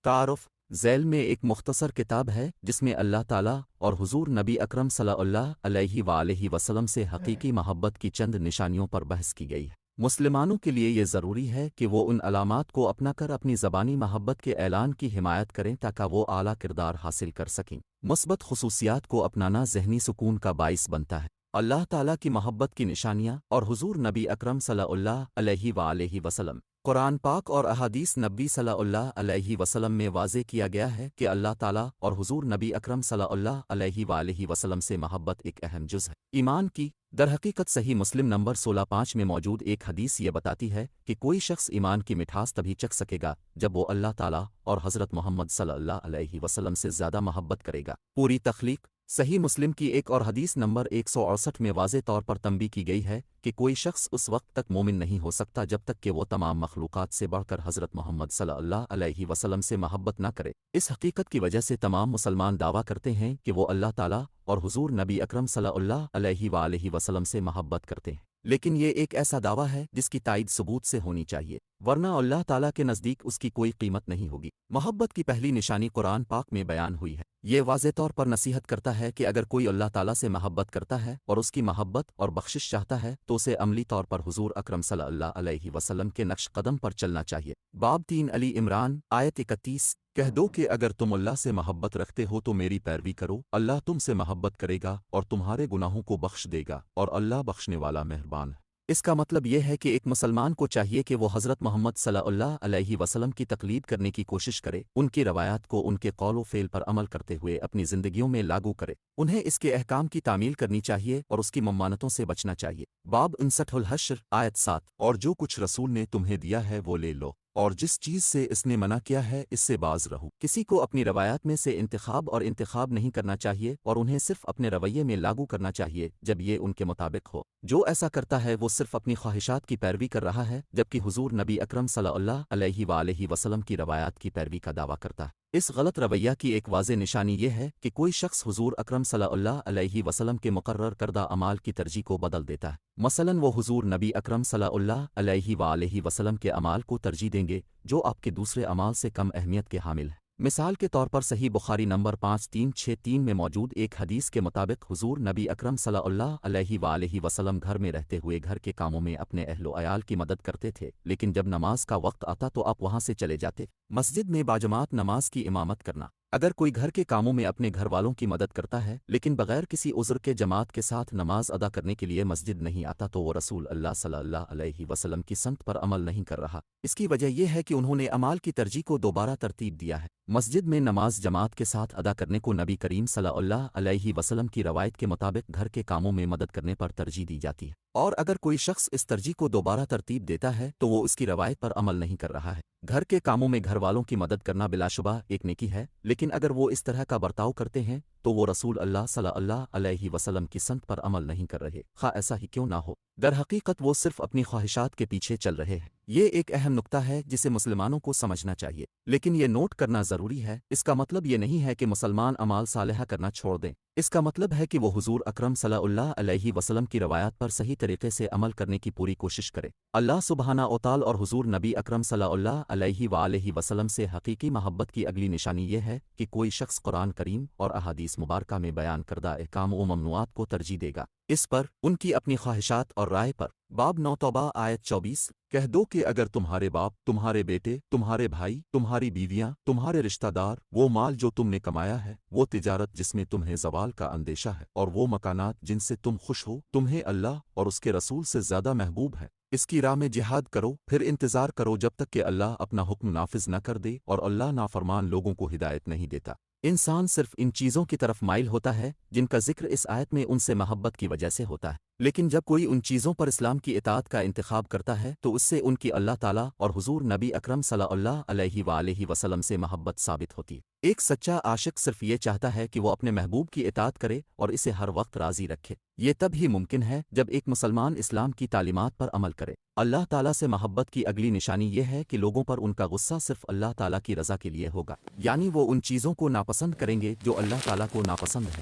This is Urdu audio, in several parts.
تعارف ذیل میں ایک مختصر کتاب ہے جس میں اللہ تعالیٰ اور حضور نبی اکرم صلی اللہ علیہ وآلہ وسلم سے حقیقی محبت کی چند نشانیوں پر بحث کی گئی ہے۔ مسلمانوں کے لیے یہ ضروری ہے کہ وہ ان علامات کو اپنا کر اپنی زبانی محبت کے اعلان کی حمایت کریں تاکہ وہ اعلیٰ کردار حاصل کر سکیں۔ مثبت خصوصیات کو اپنانا ذہنی سکون کا باعث بنتا ہے۔ اللہ تعالیٰ کی محبت کی نشانیاں اور حضور نبی اکرم صلی اللہ علیہ وآلہ وسلم قرآن پاک اور احادیث نبی صلی اللہ علیہ وسلم میں واضح کیا گیا ہے کہ اللہ تعالیٰ اور حضور نبی اکرم صلی اللہ علیہ وآلہ وسلم سے محبت ایک اہم جز ہے ایمان کی۔ درحقیقت صحیح مسلم نمبر 16/5 میں موجود ایک حدیث یہ بتاتی ہے کہ کوئی شخص ایمان کی مٹھاس تبھی چکھ سکے گا جب وہ اللہ تعالیٰ اور حضرت محمد صلی اللہ علیہ وسلم سے زیادہ محبت کرے گا۔ پوری تخلیق صحیح مسلم کی ایک اور حدیث نمبر 168 میں واضح طور پر تنبیہ کی گئی ہے کہ کوئی شخص اس وقت تک مومن نہیں ہو سکتا جب تک کہ وہ تمام مخلوقات سے بڑھ کر حضرت محمد صلی اللہ علیہ وسلم سے محبت نہ کرے۔ اس حقیقت کی وجہ سے تمام مسلمان دعویٰ کرتے ہیں کہ وہ اللہ تعالیٰ اور حضور نبی اکرم صلی اللہ علیہ وآلہ وسلم سے محبت کرتے ہیں، لیکن یہ ایک ایسا دعویٰ ہے جس کی تائید ثبوت سے ہونی چاہیے، ورنہ اللہ تعالیٰ کے نزدیک اس کی کوئی قیمت نہیں ہوگی۔ محبت کی پہلی نشانی قرآن پاک میں بیان ہوئی ہے۔ یہ واضح طور پر نصیحت کرتا ہے کہ اگر کوئی اللہ تعالیٰ سے محبت کرتا ہے اور اس کی محبت اور بخشش چاہتا ہے تو اسے عملی طور پر حضور اکرم صلی اللہ علیہ وسلم کے نقش قدم پر چلنا چاہیے۔ باب 3 علی عمران آیت 31 کہہ دو کہ اگر تم اللہ سے محبت رکھتے ہو تو میری پیروی کرو، اللہ تم سے محبت کرے گا اور تمہارے گناہوں کو بخش دے گا اور اللہ بخشنے والا مہربان ہے۔ اس کا مطلب یہ ہے کہ ایک مسلمان کو چاہیے کہ وہ حضرت محمد صلی اللہ علیہ وسلم کی تقلید کرنے کی کوشش کرے، ان کی روایات کو ان کے قول و فعل پر عمل کرتے ہوئے اپنی زندگیوں میں لاگو کرے، انہیں اس کے احکام کی تعمیل کرنی چاہیے اور اس کی ممانتوں سے بچنا چاہیے۔ باب 59 الحشر آیت 7 اور جو کچھ رسول نے تمہیں دیا ہے وہ لے لو، اور جس چیز سے اس نے منع کیا ہے اس سے باز رہو۔ کسی کو اپنی روایات میں سے انتخاب نہیں کرنا چاہیے اور انہیں صرف اپنے رویے میں لاگو کرنا چاہیے جب یہ ان کے مطابق ہو۔ جو ایسا کرتا ہے وہ صرف اپنی خواہشات کی پیروی کر رہا ہے، جبکہ حضور نبی اکرم صلی اللہ علیہ وآلہ وسلم کی روایات کی پیروی کا دعویٰ کرتا ہے۔ اس غلط رویہ کی ایک واضح نشانی یہ ہے کہ کوئی شخص حضور اکرم صلی اللہ علیہ وسلم کے مقرر کردہ اعمال کی ترجیح کو بدل دیتا ہے۔ مثلاً وہ حضور نبی اکرم صلی اللہ علیہ وآلہ وسلم کے اعمال کو ترجیح دیں گے جو آپ کے دوسرے اعمال سے کم اہمیت کے حامل ہیں۔ مثال کے طور پر صحیح بخاری نمبر 5363 میں موجود ایک حدیث کے مطابق حضور نبی اکرم صلی اللہ علیہ وآلہ وسلم گھر میں رہتے ہوئے گھر کے کاموں میں اپنے اہل و عیال کی مدد کرتے تھے، لیکن جب نماز کا وقت آتا تو آپ وہاں سے چلے جاتے۔ مسجد میں باجماعت نماز کی امامت کرنا اگر کوئی گھر کے کاموں میں اپنے گھر والوں کی مدد کرتا ہے لیکن بغیر کسی عذر کے جماعت کے ساتھ نماز ادا کرنے کے لیے مسجد نہیں آتا تو وہ رسول اللہ صلی اللہ علیہ وسلم کی سنت پر عمل نہیں کر رہا۔ اس کی وجہ یہ ہے کہ انہوں نے اعمال کی ترجیح کو دوبارہ ترتیب دیا ہے۔ مسجد میں نماز جماعت کے ساتھ ادا کرنے کو نبی کریم صلی اللہ علیہ وسلم کی روایت کے مطابق گھر کے کاموں میں مدد کرنے پر ترجیح دی جاتی ہے، اور اگر کوئی شخص اس ترجیح کو دوبارہ ترتیب دیتا ہے تو وہ اس کی روایت پر عمل نہیں کر رہا ہے۔ گھر کے کاموں میں گھر والوں کی مدد کرنا بلا شبہ ایک نیکی ہے، لیکن اگر وہ اس طرح کا برتاؤ کرتے ہیں تو وہ رسول اللہ صلی اللہ علیہ وسلم کی سنت پر عمل نہیں کر رہے، خواہ ایسا ہی کیوں نہ ہو۔ در حقیقت وہ صرف اپنی خواہشات کے پیچھے چل رہے ہیں۔ یہ ایک اہم نقطہ ہے جسے مسلمانوں کو سمجھنا چاہیے، لیکن یہ نوٹ کرنا ضروری ہے۔ اس کا مطلب یہ نہیں ہے کہ مسلمان اعمال صالحہ کرنا چھوڑ دیں، اس کا مطلب ہے کہ وہ حضور اکرم صلی اللہ علیہ وسلم کی روایات پر صحیح طریقے سے عمل کرنے کی پوری کوشش کرے۔ اللہ سبحانہ و تعالی اور حضور نبی اکرم صلی اللہ علیہ وآلہ وسلم سے حقیقی محبت کی اگلی نشانی یہ ہے کہ کوئی شخص قرآن کریم اور احادیث مبارکہ میں بیان کردہ احکام و ممنوعات کو ترجیح دے گا، اس پر ان کی اپنی خواہشات اور رائے پر۔ باب 9 توبہ آیت 24 کہہ دو کہ اگر تمہارے باپ، تمہارے بیٹے، تمہارے بھائی، تمہاری بیویاں، تمہارے رشتہ دار، وہ مال جو تم نے کمایا ہے، وہ تجارت جس میں تمہیں زوال کا اندیشہ ہے، اور وہ مکانات جن سے تم خوش ہو، تمہیں اللہ اور اس کے رسول سے زیادہ محبوب ہے، اس کی راہ میں جہاد کرو، پھر انتظار کرو جب تک کہ اللہ اپنا حکم نافذ نہ کر دے، اور اللہ نافرمان لوگوں کو ہدایت نہیں دیتا۔ انسان صرف ان چیزوں کی طرف مائل ہوتا ہے جن کا ذکر اس آیت میں ان سے محبت کی وجہ سے ہوتا ہے، لیکن جب کوئی ان چیزوں پر اسلام کی اطاعت کا انتخاب کرتا ہے تو اس سے ان کی اللہ تعالیٰ اور حضور نبی اکرم صلی اللہ علیہ وآلہ وسلم سے محبت ثابت ہوتی ہے۔ ایک سچا عاشق صرف یہ چاہتا ہے کہ وہ اپنے محبوب کی اطاعت کرے اور اسے ہر وقت راضی رکھے۔ یہ تب ہی ممکن ہے جب ایک مسلمان اسلام کی تعلیمات پر عمل کرے۔ اللہ تعالیٰ سے محبت کی اگلی نشانی یہ ہے کہ لوگوں پر ان کا غصہ صرف اللہ تعالیٰ کی رضا کے لیے ہوگا، یعنی وہ ان چیزوں کو ناپسند کریں گے جو اللہ تعالیٰ کو ناپسند ہے۔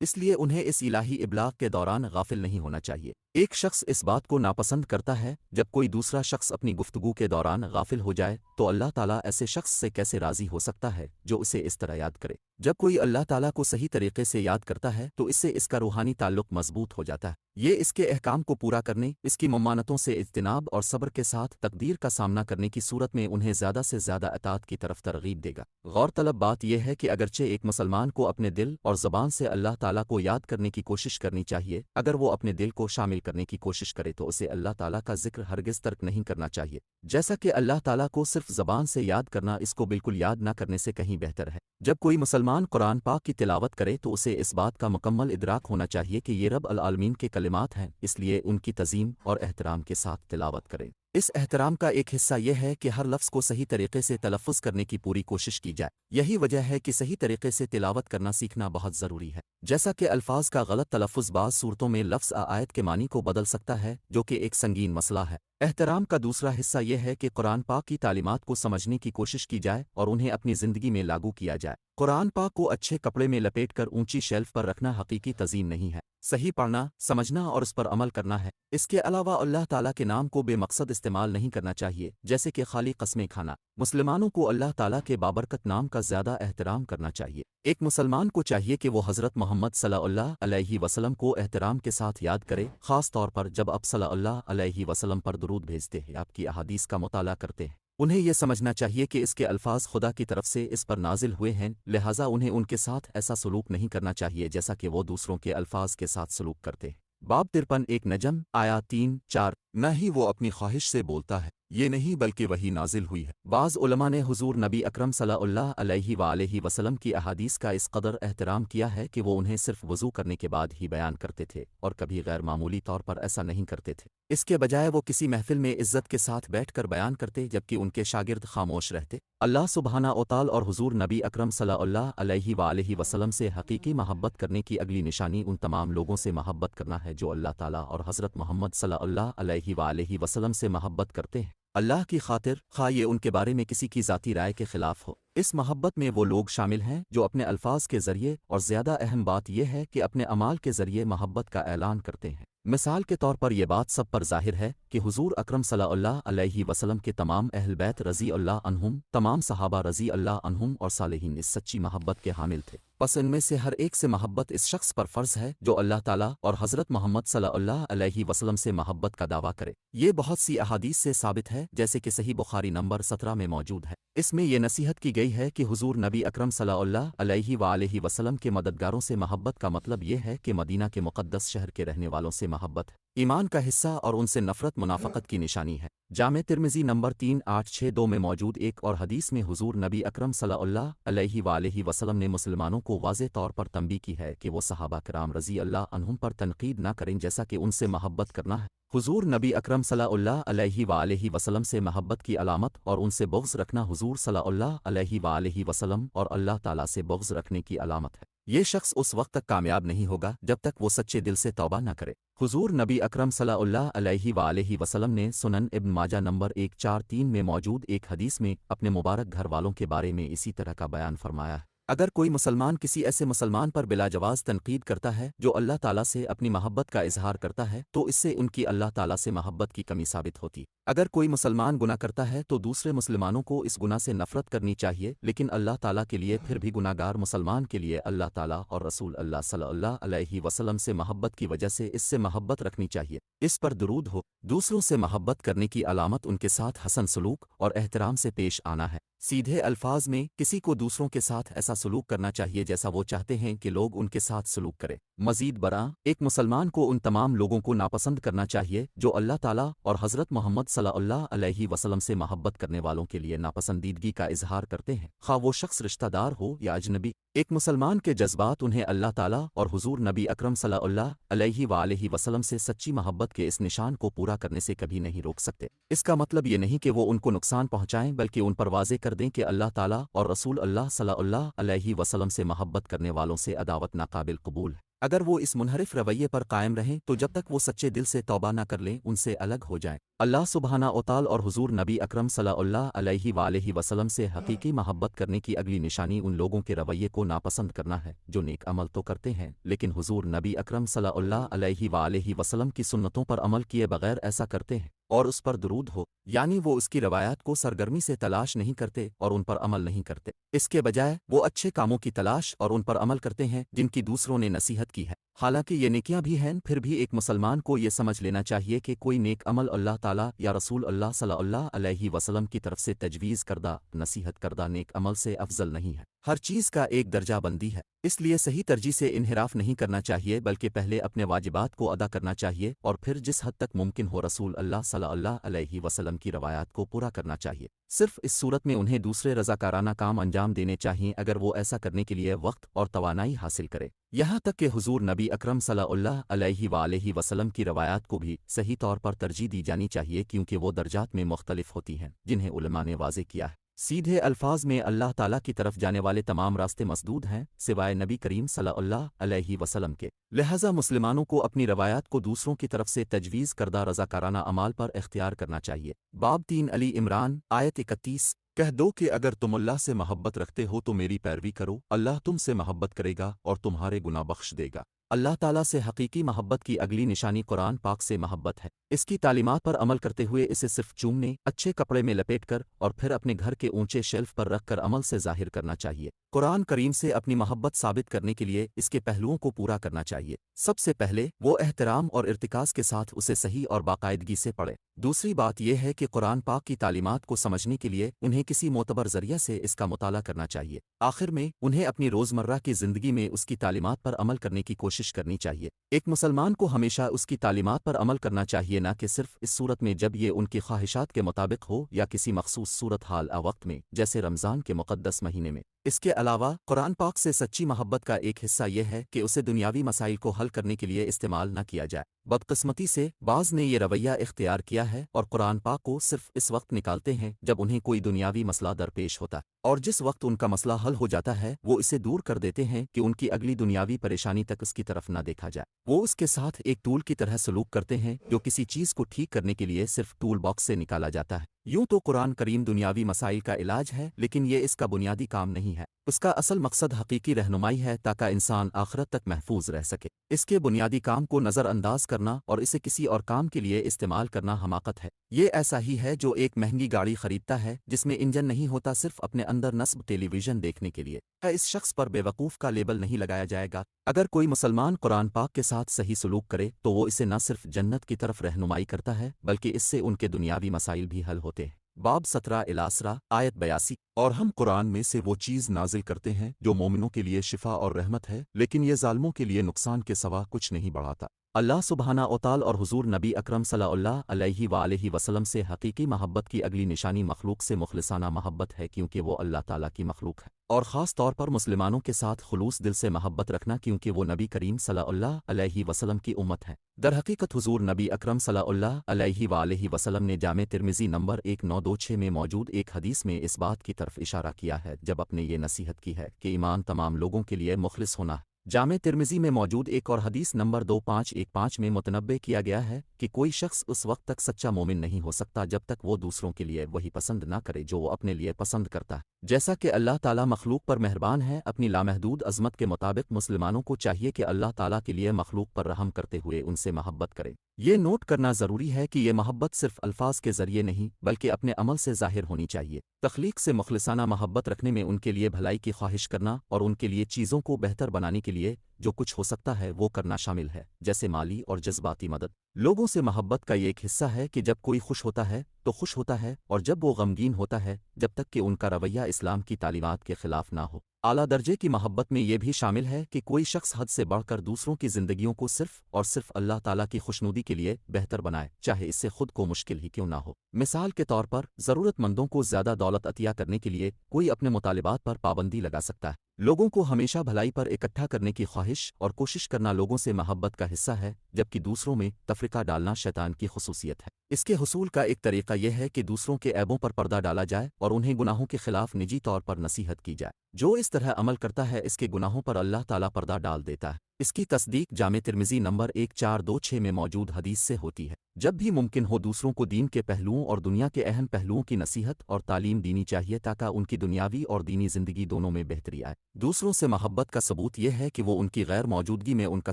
اس لیے انہیں اس الہی ابلاغ کے دوران غافل نہیں ہونا چاہیے۔ ایک شخص اس بات کو ناپسند کرتا ہے جب کوئی دوسرا شخص اپنی گفتگو کے دوران غافل ہو جائے، تو اللہ تعالیٰ ایسے شخص سے کیسے راضی ہو سکتا ہے جو اسے اس طرح یاد کرے؟ جب کوئی اللہ تعالیٰ کو صحیح طریقے سے یاد کرتا ہے تو اس سے اس کا روحانی تعلق مضبوط ہو جاتا ہے۔ یہ اس کے احکام کو پورا کرنے، اس کی ممانتوں سے اجتناب اور صبر کے ساتھ تقدیر کا سامنا کرنے کی صورت میں انہیں زیادہ سے زیادہ اطاعت کی طرف ترغیب دے گا۔ غور طلب بات یہ ہے کہ اگرچہ ایک مسلمان کو اپنے دل اور زبان سے اللہ تعالیٰ کو یاد کرنے کی کوشش کرنی چاہیے، اگر وہ اپنے دل کو شامل کرنے کی کوشش کرے تو اسے اللہ تعالیٰ کا ذکر ہرگز ترک نہیں کرنا چاہیے، جیسا کہ اللہ تعالیٰ کو صرف زبان سے یاد کرنا اس کو بالکل یاد نہ کرنے سے کہیں بہتر ہے۔ جب کوئی مسلمان قرآن پاک کی تلاوت کرے تو اسے اس بات کا مکمل ادراک ہونا چاہیے کہ یہ رب العالمین کے کلمات ہیں، اس لیے ان کی تعظیم اور احترام کے ساتھ تلاوت کریں۔ اس احترام کا ایک حصہ یہ ہے کہ ہر لفظ کو صحیح طریقے سے تلفظ کرنے کی پوری کوشش کی جائے۔ یہی وجہ ہے کہ صحیح طریقے سے تلاوت کرنا سیکھنا بہت ضروری ہے، جیسا کہ الفاظ کا غلط تلفظ بعض صورتوں میں لفظ آیت کے معنی کو بدل سکتا ہے، جو کہ ایک سنگین مسئلہ ہے۔ احترام کا دوسرا حصہ یہ ہے کہ قرآن پاک کی تعلیمات کو سمجھنے کی کوشش کی جائے اور انہیں اپنی زندگی میں لاگو کیا جائے۔ قرآن پاک کو اچھے کپڑے میں لپیٹ کر اونچی شیلف پر رکھنا حقیقی تعظیم نہیں ہے، صحیح پڑھنا، سمجھنا اور اس پر عمل کرنا ہے۔ اس کے علاوہ اللہ تعالیٰ کے نام کو بے مقصد استعمال نہیں کرنا چاہیے، جیسے کہ خالی قسمیں کھانا۔ مسلمانوں کو اللہ تعالیٰ کے بابرکت نام کا زیادہ احترام کرنا چاہیے۔ ایک مسلمان کو چاہیے کہ وہ حضرت محمد صلی اللہ علیہ وسلم کو احترام کے ساتھ یاد کرے، خاص طور پر جب آپ صلی اللہ علیہ وسلم پر درود بھیجتے ہیں، آپ کی احادیث کا مطالعہ کرتے ہیں۔ انہیں یہ سمجھنا چاہیے کہ اس کے الفاظ خدا کی طرف سے اس پر نازل ہوئے ہیں، لہٰذا انہیں ان کے ساتھ ایسا سلوک نہیں کرنا چاہیے جیسا کہ وہ دوسروں کے الفاظ کے ساتھ سلوک کرتے ہیں۔ باب 53 ایک نجم آیات 3-4 نہ ہی وہ اپنی خواہش سے بولتا ہے، یہ نہیں بلکہ وہی نازل ہوئی ہے۔ بعض علماء نے حضور نبی اکرم صلی اللہ علیہ وآلہ وسلم کی احادیث کا اس قدر احترام کیا ہے کہ وہ انہیں صرف وضو کرنے کے بعد ہی بیان کرتے تھے اور کبھی غیر معمولی طور پر ایسا نہیں کرتے تھے۔ اس کے بجائے وہ کسی محفل میں عزت کے ساتھ بیٹھ کر بیان کرتے جبکہ ان کے شاگرد خاموش رہتے۔ اللہ سبحانہ وتعالی اور حضور نبی اکرم صلی اللہ علیہ وآلہ وسلم سے حقیقی محبت کرنے کی اگلی نشانی ان تمام لوگوں سے محبت کرنا ہے جو اللہ تعالیٰ اور حضرت محمد صلی اللہ علیہ وآلہ وسلم سے محبت کرتے ہیں، اللہ کی خاطر، خواہ یہ ان کے بارے میں کسی کی ذاتی رائے کے خلاف ہو۔ اس محبت میں وہ لوگ شامل ہیں جو اپنے الفاظ کے ذریعے، اور زیادہ اہم بات یہ ہے کہ اپنے اعمال کے ذریعے محبت کا اعلان کرتے ہیں۔ مثال کے طور پر یہ بات سب پر ظاہر ہے کہ حضور اکرم صلی اللہ علیہ وسلم کے تمام اہل بیت رضی اللہ عنہم، تمام صحابہ رضی اللہ عنہم اور صالحین اس سچی محبت کے حامل تھے۔ پس ان میں سے ہر ایک سے محبت اس شخص پر فرض ہے جو اللہ تعالیٰ اور حضرت محمد صلی اللہ علیہ وسلم سے محبت کا دعویٰ کرے۔ یہ بہت سی احادیث سے ثابت ہے، جیسے کہ صحیح بخاری نمبر 17 میں موجود ہے۔ اس میں یہ نصیحت کی گئی ہے کہ حضور نبی اکرم صلی اللہ علیہ وآلہ وسلم کے مددگاروں سے محبت کا مطلب یہ ہے کہ مدینہ کے مقدس شہر کے رہنے والوں سے محبت ایمان کا حصہ اور ان سے نفرت منافقت کی نشانی ہے۔ جامع ترمذی نمبر 3862 میں موجود ایک اور حدیث میں حضور نبی اکرم صلی اللہ علیہ وآلہ وسلم نے مسلمانوں کو واضح طور پر تنبیہ کی ہے کہ وہ صحابہ کرام رضی اللہ عنہم پر تنقید نہ کریں، جیسا کہ ان سے محبت کرنا ہے۔ حضور نبی اکرم صلی اللہ علیہ وآلہ وسلم سے محبت کی علامت اور ان سے بغض رکھنا حضور صلی اللہ علیہ وآلہ وسلم اور اللہ تعالیٰ سے بغض رکھنے کی علامت ہے۔ یہ شخص اس وقت تک کامیاب نہیں ہوگا جب تک وہ سچے دل سے توبہ نہ کرے۔ حضور نبی اکرم صلی اللہ علیہ وآلہ وسلم نے سنن ابن ماجہ نمبر 143 میں موجود ایک حدیث میں اپنے مبارک گھر والوں کے بارے میں اسی طرح کا بیان فرمایا ہے۔ اگر کوئی مسلمان کسی ایسے مسلمان پر بلا جواز تنقید کرتا ہے جو اللہ تعالیٰ سے اپنی محبت کا اظہار کرتا ہے تو اس سے ان کی اللہ تعالیٰ سے محبت کی کمی ثابت ہوتی۔ اگر کوئی مسلمان گناہ کرتا ہے تو دوسرے مسلمانوں کو اس گناہ سے نفرت کرنی چاہیے، لیکن اللہ تعالیٰ کے لیے پھر بھی گناہ گار مسلمان کے لیے اللہ تعالیٰ اور رسول اللہ صلی اللہ علیہ وسلم سے محبت کی وجہ سے اس سے محبت رکھنی چاہیے، اس پر درود ہو۔ دوسروں سے محبت کرنے کی علامت ان کے ساتھ حسن سلوک اور احترام سے پیش آنا ہے۔ سیدھے الفاظ میں کسی کو دوسروں کے ساتھ ایسا سلوک کرنا چاہیے جیسا وہ چاہتے ہیں کہ لوگ ان کے ساتھ سلوک کریں۔ مزید برآں ایک مسلمان کو ان تمام لوگوں کو ناپسند کرنا چاہیے جو اللہ تعالیٰ اور حضرت محمد صلی اللہ علیہ وسلم سے محبت کرنے والوں کے لیے ناپسندیدگی کا اظہار کرتے ہیں، خواہ وہ شخص رشتہ دار ہو یا اجنبی۔ ایک مسلمان کے جذبات انہیں اللہ تعالیٰ اور حضور نبی اکرم صلی اللہ علیہ وآلہ وسلم سے سچی محبت کے اس نشان کو پورا کرنے سے کبھی نہیں روک سکتے۔ اس کا مطلب یہ نہیں کہ وہ ان کو نقصان پہنچائیں، بلکہ ان پر واضح کر دیں کہ اللہ تعالیٰ اور رسول اللہ صلی اللہ علیہ وسلم سے محبت کرنے والوں سے عداوت ناقابل قبول ہے۔ اگر وہ اس منحرف رویے پر قائم رہیں تو جب تک وہ سچے دل سے توبہ نہ کر لیں ان سے الگ ہو جائیں۔ اللہ سبحانہ وتعالی اور حضور نبی اکرم صلی اللہ علیہ وآلہ وسلم سے حقیقی محبت کرنے کی اگلی نشانی ان لوگوں کے رویے کو ناپسند کرنا ہے جو نیک عمل تو کرتے ہیں لیکن حضور نبی اکرم صلی اللہ علیہ وآلہ وسلم کی سنتوں پر عمل کیے بغیر ایسا کرتے ہیں اور اس پر درود ہو، یعنی وہ اس کی روایات کو سرگرمی سے تلاش نہیں کرتے اور ان پر عمل نہیں کرتے، اس کے بجائے وہ اچھے کاموں کی تلاش اور ان پر عمل کرتے ہیں جن کی دوسروں نے نصیحت کی ہے۔ حالانکہ یہ نیکیاں بھی ہیں، پھر بھی ایک مسلمان کو یہ سمجھ لینا چاہیے کہ کوئی نیک عمل اللہ تعالیٰ یا رسول اللہ صلی اللہ علیہ وسلم کی طرف سے تجویز کردہ نصیحت کردہ نیک عمل سے افضل نہیں ہے۔ ہر چیز کا ایک درجہ بندی ہے، اس لیے صحیح ترجیح سے انحراف نہیں کرنا چاہیے بلکہ پہلے اپنے واجبات کو ادا کرنا چاہیے اور پھر جس حد تک ممکن ہو رسول اللہ صلی اللہ علیہ وسلم کی روایات کو پورا کرنا چاہیے۔ صرف اس صورت میں انہیں دوسرے رضاکارانہ کام انجام دینے چاہئیں اگر وہ ایسا کرنے کے لیے وقت اور توانائی حاصل کرے، یہاں تک کہ حضور نبی اکرم صلی اللہ علیہ وآلہ وسلم کی روایات کو بھی صحیح طور پر ترجیح دی جانی چاہیے کیونکہ وہ درجات میں مختلف ہوتی ہیں جنہیں علماء نے واضح کیا ہے۔ سیدھے الفاظ میں اللہ تعالیٰ کی طرف جانے والے تمام راستے مسدود ہیں سوائے نبی کریم صلی اللہ علیہ وسلم کے، لہذا مسلمانوں کو اپنی روایات کو دوسروں کی طرف سے تجویز کردہ رضاکارانہ اعمال پر اختیار کرنا چاہیے۔ باب 3 علی عمران آیت 31۔ کہہ دو کہ اگر تم اللہ سے محبت رکھتے ہو تو میری پیروی کرو، اللہ تم سے محبت کرے گا اور تمہارے گناہ بخش دے گا۔ اللہ تعالیٰ سے حقیقی محبت کی اگلی نشانی قرآن پاک سے محبت ہے۔ اس کی تعلیمات پر عمل کرتے ہوئے اسے صرف چومنے، اچھے کپڑے میں لپیٹ کر اور پھر اپنے گھر کے اونچے شیلف پر رکھ کر عمل سے ظاہر کرنا چاہیے۔ قرآن کریم سے اپنی محبت ثابت کرنے کے لیے اس کے پہلوؤں کو پورا کرنا چاہیے۔ سب سے پہلے وہ احترام اور ارتکاز کے ساتھ اسے صحیح اور باقاعدگی سے پڑھے۔ دوسری بات یہ ہے کہ قرآن پاک کی تعلیمات کو سمجھنے کے لیے انہیں کسی معتبر ذریعہ سے اس کا مطالعہ کرنا چاہیے۔ آخر میں انہیں اپنی روزمرہ کی زندگی میں اس کی تعلیمات پر عمل کرنے کی کوشش کرنی چاہیے۔ ایک مسلمان کو ہمیشہ اس کی تعلیمات پر عمل کرنا چاہیے، نہ کہ صرف اس صورت میں جب یہ ان کی خواہشات کے مطابق ہو یا کسی مخصوص صورت حال وقت میں جیسے رمضان کے مقدس مہینے میں۔ اس کے علاوہ قرآن پاک سے سچی محبت کا ایک حصہ یہ ہے کہ اسے دنیاوی مسائل کو حل کرنے کے لیے استعمال نہ کیا جائے۔ بدقسمتی سے بعض نے یہ رویہ اختیار کیا ہے اور قرآن پاک کو صرف اس وقت نکالتے ہیں جب انہیں کوئی دنیاوی مسئلہ درپیش ہوتا ہے، اور جس وقت ان کا مسئلہ حل ہو جاتا ہے وہ اسے دور کر دیتے ہیں کہ ان کی اگلی دنیاوی پریشانی تک اس کی طرف نہ دیکھا جائے۔ وہ اس کے ساتھ ایک ٹول کی طرح سلوک کرتے ہیں جو کسی چیز کو ٹھیک کرنے کے لیے صرف ٹول باکس سے نکالا جاتا ہے۔ یوں تو قرآن کریم دنیاوی مسائل کا علاج ہے لیکن یہ اس کا بنیادی کام نہیں ہے۔ اس کا اصل مقصد حقیقی رہنمائی ہے تاکہ انسان آخرت تک محفوظ رہ سکے۔ اس کے بنیادی کام کو نظر انداز کرنا اور اسے کسی اور کام کے لیے استعمال کرنا حماقت ہے۔ یہ ایسا ہی ہے جو ایک مہنگی گاڑی خریدتا ہے جس میں انجن نہیں ہوتا صرف اپنے اندر نصب ٹیلی ویژن دیکھنے کے لیے۔ اس شخص پر بے وقوف کا لیبل نہیں لگایا جائے گا۔ اگر کوئی مسلمان قرآن پاک کے ساتھ صحیح سلوک کرے تو وہ اسے نہ صرف جنت کی طرف رہنمائی کرتا ہے بلکہ اس سے ان کے دنیاوی مسائل بھی حل ہوتے ہیں۔ باب 17 آیت 82۔ اور ہم قرآن میں سے وہ چیز نازل کرتے ہیں جو مومنوں کے لیے شفا اور رحمت ہے لیکن یہ ظالموں کے لیے نقصان کے سوا کچھ نہیں بڑھاتا۔ اللہ سبحانہ وتعالی اور حضور نبی اکرم صلی اللہ علیہ وآلہ وسلم سے حقیقی محبت کی اگلی نشانی مخلوق سے مخلصانہ محبت ہے کیونکہ وہ اللہ تعالیٰ کی مخلوق ہے، اور خاص طور پر مسلمانوں کے ساتھ خلوص دل سے محبت رکھنا کیونکہ وہ نبی کریم صلی اللہ علیہ وسلم کی امت ہے۔ در حقیقت حضور نبی اکرم صلی اللہ علیہ وآلہ وسلم نے جامع ترمذی نمبر 1926 میں موجود ایک حدیث میں اس بات کی طرف اشارہ کیا ہے جب اپنے یہ نصیحت کی ہے کہ ایمان تمام لوگوں کے لیے مخلص ہونا ہے۔ جامع ترمذی میں موجود ایک اور حدیث نمبر 2515 میں متنبع کیا گیا ہے کہ کوئی شخص اس وقت تک سچا مومن نہیں ہو سکتا جب تک وہ دوسروں کے لیے وہی پسند نہ کرے جو وہ اپنے لیے پسند کرتا ہے۔ جیسا کہ اللہ تعالیٰ مخلوق پر مہربان ہے، اپنی لامحدود عظمت کے مطابق مسلمانوں کو چاہیے کہ اللہ تعالیٰ کے لیے مخلوق پر رحم کرتے ہوئے ان سے محبت کرے۔ یہ نوٹ کرنا ضروری ہے کہ یہ محبت صرف الفاظ کے ذریعے نہیں بلکہ اپنے عمل سے ظاہر ہونی چاہیے۔ تخلیق سے مخلصانہ محبت رکھنے میں ان کے لیے بھلائی کی خواہش کرنا اور ان کے لیے چیزوں کو بہتر بنانے کے لیے جو کچھ ہو سکتا ہے وہ کرنا شامل ہے، جیسے مالی اور جذباتی مدد۔ لوگوں سے محبت کا یہ ایک حصہ ہے کہ جب کوئی خوش ہوتا ہے تو خوش ہوتا ہے اور جب وہ غمگین ہوتا ہے جب تک کہ ان کا رویہ اسلام کی تعلیمات کے خلاف نہ ہو۔ اعلیٰ درجے کی محبت میں یہ بھی شامل ہے کہ کوئی شخص حد سے بڑھ کر دوسروں کی زندگیوں کو صرف اور صرف اللہ تعالیٰ کی خوشنودی کے لیے بہتر بنائے، چاہے اس سے خود کو مشکل ہی کیوں نہ ہو۔ مثال کے طور پر ضرورت مندوں کو زیادہ دولت عطیہ کرنے کے لیے کوئی اپنے مطالبات پر پابندی لگا سکتا ہے۔ لوگوں کو ہمیشہ بھلائی پر اکٹھا کرنے کی خواہش اور کوشش کرنا لوگوں سے محبت کا حصہ ہے، جبکہ دوسروں میں تفرقہ ڈالنا شیطان کی خصوصیت ہے۔ اس کے حصول کا ایک طریقہ یہ ہے کہ دوسروں کے عیبوں پر پردہ ڈالا جائے اور انہیں گناہوں کے خلاف نجی طور پر نصیحت کی جائے۔ جو اس طرح عمل کرتا ہے اس کے گناہوں پر اللہ تعالیٰ پردہ ڈال دیتا ہے۔ اس کی تصدیق جامع ترمذی نمبر 1426 میں موجود حدیث سے ہوتی ہے، جب بھی ممکن ہو دوسروں کو دین کے پہلوؤں اور دنیا کے اہم پہلوؤں کی نصیحت اور تعلیم دینی چاہیے تاکہ ان کی دنیاوی اور دینی زندگی دونوں میں بہتری آئے۔ دوسروں سے محبت کا ثبوت یہ ہے کہ وہ ان کی غیر موجودگی میں ان کا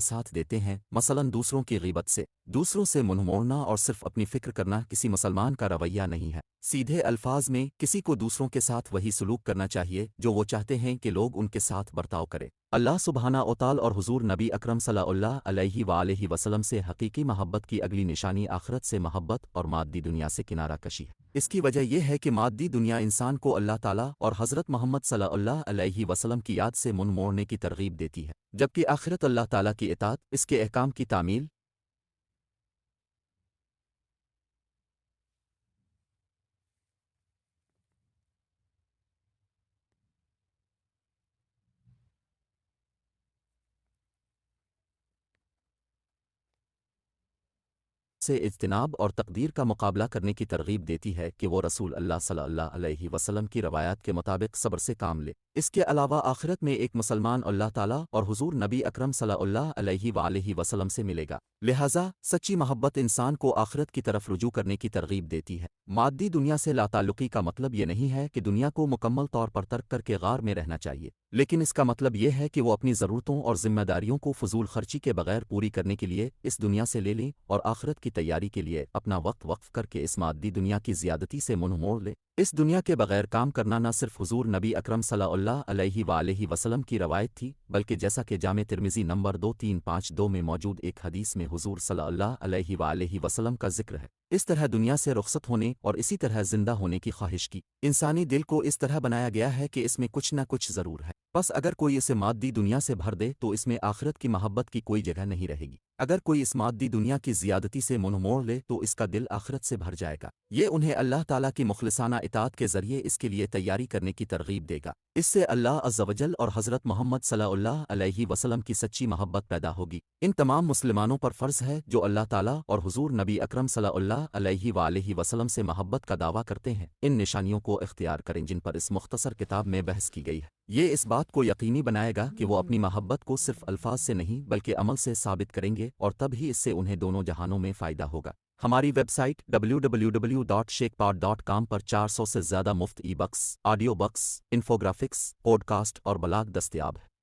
ساتھ دیتے ہیں، مثلاً دوسروں کی غیبت سے، دوسروں سے منہ موڑنا اور صرف اپنی فکر کرنا کسی مسلمان کا رویہ نہیں ہے۔ سیدھے الفاظ میں کسی کو دوسروں کے ساتھ وہی سلوک کرنا چاہیے جو وہ چاہتے ہیں کہ لوگ ان کے ساتھ برتاؤ کریں۔ اللہ سبحانہ وتعالی اور حضور نبی اکرم صلی اللہ علیہ وآلہ وسلم سے حقیقی محبت کی اگلی نشانی آخرت سے محبت اور مادی دنیا سے کنارہ کشی ہے۔ اس کی وجہ یہ ہے کہ مادی دنیا انسان کو اللہ تعالیٰ اور حضرت محمد صلی اللہ علیہ وسلم کی یاد سے منہ موڑنے کی ترغیب دیتی ہے، جبکہ آخرت اللہ تعالیٰ کی اطاعت، اس کے احکام کی تعمیل سے اجتناب اور تقدیر کا مقابلہ کرنے کی ترغیب دیتی ہے کہ وہ رسول اللہ صلی اللہ علیہ وسلم کی روایات کے مطابق صبر سے کام لے۔ اس کے علاوہ آخرت میں ایک مسلمان اللہ تعالیٰ اور حضور نبی اکرم صلی اللہ علیہ وآلہ وسلم سے ملے گا، لہٰذا سچی محبت انسان کو آخرت کی طرف رجوع کرنے کی ترغیب دیتی ہے۔ مادی دنیا سے لاتعلقی کا مطلب یہ نہیں ہے کہ دنیا کو مکمل طور پر ترک کر کے غار میں رہنا چاہیے، لیکن اس کا مطلب یہ ہے کہ وہ اپنی ضرورتوں اور ذمہ داریوں کو فضول خرچی کے بغیر پوری کرنے کے لیے اس دنیا سے لے لیں اور آخرت کی تیاری کے لیے اپنا وقت وقف کر کے اس مادی دنیا کی زیادتی سے منہ موڑ لے۔ اس دنیا کے بغیر کام کرنا نہ صرف حضور نبی اکرم صلی اللہ علیہ وآلہ وسلم کی روایت تھی، بلکہ جیسا کہ جامع ترمذی نمبر 2352 میں موجود ایک حدیث میں حضور صلی اللہ علیہ وآلہ وسلم کا ذکر ہے۔ اس طرح دنیا سے رخصت ہونے اور اسی طرح زندہ ہونے کی خواہش کی۔ انسانی دل کو اس طرح بنایا گیا ہے کہ اس میں کچھ نہ کچھ ضرور ہے، بس اگر کوئی اسے مادی دنیا سے بھر دے تو اس میں آخرت کی محبت کی کوئی جگہ نہیں رہے گی۔ اگر کوئی اس مادی دنیا کی زیادتی سے منہ موڑ لے تو اس کا دل آخرت سے بھر جائے گا۔ یہ انہیں اللہ تعالیٰ کی مخلصانہ اطاعت کے ذریعے اس کے لیے تیاری کرنے کی ترغیب دے گا۔ اس سے اللہ عز و جل اور حضرت محمد صلی اللہ علیہ وسلم کی سچی محبت پیدا ہوگی۔ ان تمام مسلمانوں پر فرض ہے جو اللہ تعالیٰ اور حضور نبی اکرم صلی اللہ علیہ وآلہ وسلم سے محبت کا دعویٰ کرتے ہیں، ان نشانیوں کو اختیار کریں جن پر اس مختصر کتاب میں بحث کی گئی ہے۔ یہ اس بات کو یقینی بنائے گا کہ وہ اپنی محبت کو صرف الفاظ سے نہیں بلکہ عمل سے ثابت کریں گے، اور تب ہی اس سے انہیں دونوں جہانوں میں فائدہ ہوگا۔ ہماری ویب سائٹ www.shekpod.com پر 400 سے زیادہ مفت e books, audio books, infographics, podcast اور بلاگ دستیاب ہے۔